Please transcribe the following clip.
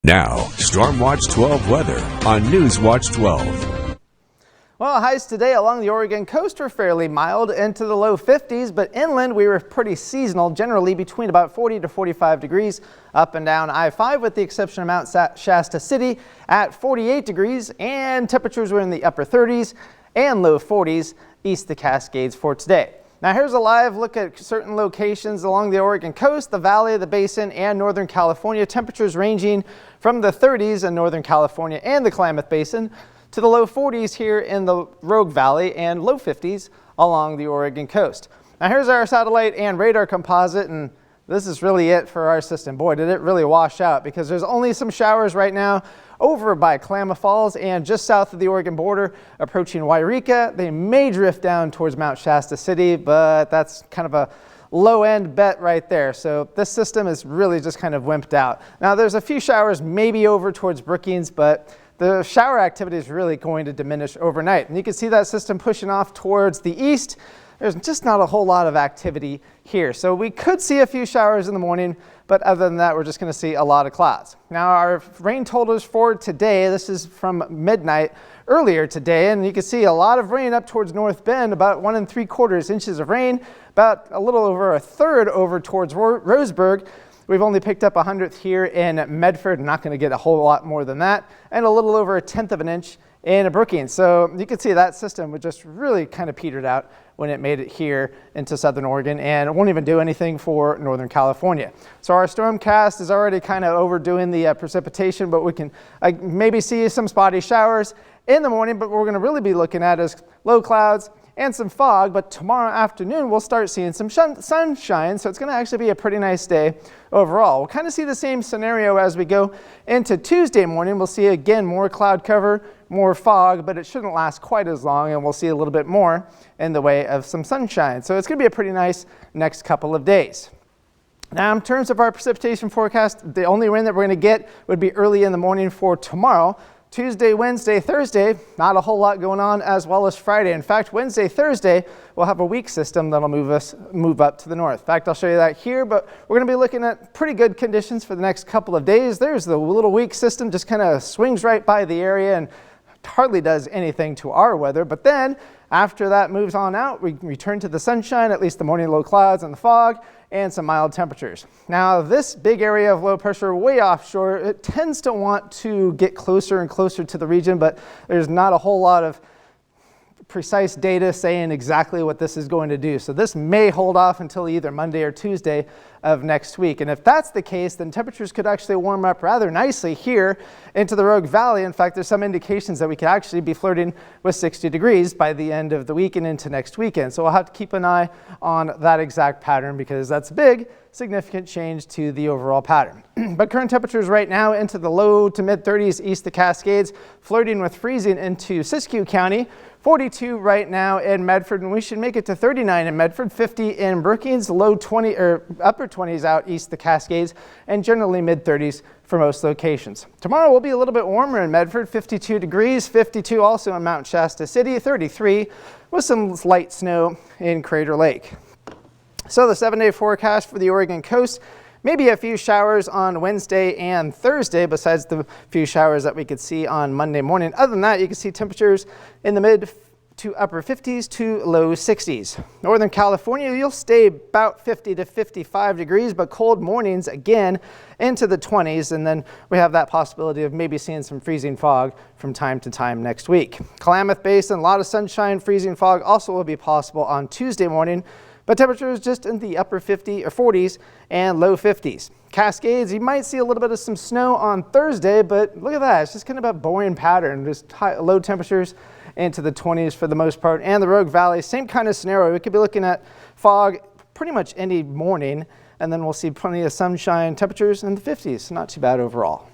Now, Storm Watch 12 weather on News Watch 12. Well, highs today along the Oregon coast were fairly mild into the low 50s, but inland we were pretty seasonal, generally between about 40 to 45 degrees up and down I-5 with the exception of Mount Shasta City at 48 degrees, and temperatures were in the upper 30s and low 40s east of the Cascades for today. Now here's a live look at certain locations along the Oregon coast, the Valley, the Basin, and Northern California. Temperatures ranging from the 30s in Northern California and the Klamath Basin to the low 40s here in the Rogue Valley and low 50s along the Oregon coast. Now here's our satellite and radar composite, and this is really it for our system. Boy, did it really wash out, because there's only some showers right now over by Klamath Falls and just south of the Oregon border approaching Wairika. They may drift down towards Mount Shasta City, but that's kind of a low-end bet right there. So this system is really just kind of wimped out. Now there's a few showers maybe over towards Brookings, but the shower activity is really going to diminish overnight. And you can see that system pushing off towards the east. There's just not a whole lot of activity here. So we could see a few showers in the morning, but other than that, we're just going to see a lot of clouds. Now our rain totals for today, this is from midnight earlier today, and you can see a lot of rain up towards North Bend, about 1 3/4 inches of rain, about a little over a third over towards Roseburg. We've only picked up 1/100th here in Medford, not going to get a whole lot more than that, and a little over 1/10 of an inch in Brookings. So you can see that system would just really kind of petered out when it made it here into southern Oregon, and it won't even do anything for Northern California. So our stormcast is already kind of overdoing the precipitation, but we can maybe see some spotty showers in the morning, but what we're going to really be looking at is low clouds and some fog. But tomorrow afternoon we'll start seeing some sunshine, so it's going to actually be a pretty nice day overall. We'll kind of see the same scenario as we go into Tuesday morning. We'll see again more cloud cover, more fog, but it shouldn't last quite as long, and we'll see a little bit more in the way of some sunshine. So it's going to be a pretty nice next couple of days. Now in terms of our precipitation forecast, the only rain that we're going to get would be early in the morning for tomorrow. Tuesday, Wednesday, Thursday, not a whole lot going on, as well as Friday. In fact, Wednesday, Thursday, we'll have a weak system that'll move up to the north. In fact, I'll show you that here, but we're going to be looking at pretty good conditions for the next couple of days. There's the little weak system, just kind of swings right by the area and hardly does anything to our weather. But then after that moves on out, we return to the sunshine, at least the morning low clouds and the fog, and some mild temperatures. Now this big area of low pressure way offshore, it tends to want to get closer and closer to the region, but there's not a whole lot of precise data saying exactly what this is going to do. So this may hold off until either Monday or Tuesday of next week. And if that's the case, then temperatures could actually warm up rather nicely here into the Rogue Valley. In fact, there's some indications that we could actually be flirting with 60 degrees by the end of the week and into next weekend. So we'll have to keep an eye on that exact pattern, because that's a big, significant change to the overall pattern. But current temperatures right now into the low to mid 30s east of the Cascades, flirting with freezing into Siskiyou County. 42 right now in Medford, and we should make it to 39 in Medford, 50 in Brookings, low 20 or upper 20s out east of the Cascades, and generally mid 30s for most locations. Tomorrow will be a little bit warmer in Medford, 52 degrees, 52 also in Mount Shasta City, 33 with some light snow in Crater Lake. So the 7-day forecast for the Oregon coast, maybe a few showers on Wednesday and Thursday, besides the few showers that we could see on Monday morning. Other than that, you can see temperatures in the mid to upper 50s to low 60s. Northern California, you'll stay about 50 to 55 degrees, but cold mornings again into the 20s, and then we have that possibility of maybe seeing some freezing fog from time to time next week. Klamath Basin, a lot of sunshine, freezing fog also will be possible on Tuesday morning, but temperatures just in the upper 50 or 40s and low 50s. Cascades, you might see a little bit of some snow on Thursday, but look at that. It's just kind of a boring pattern. Just low temperatures into the 20s for the most part. And the Rogue Valley, same kind of scenario. We could be looking at fog pretty much any morning, and then we'll see plenty of sunshine, temperatures in the 50s. Not too bad overall.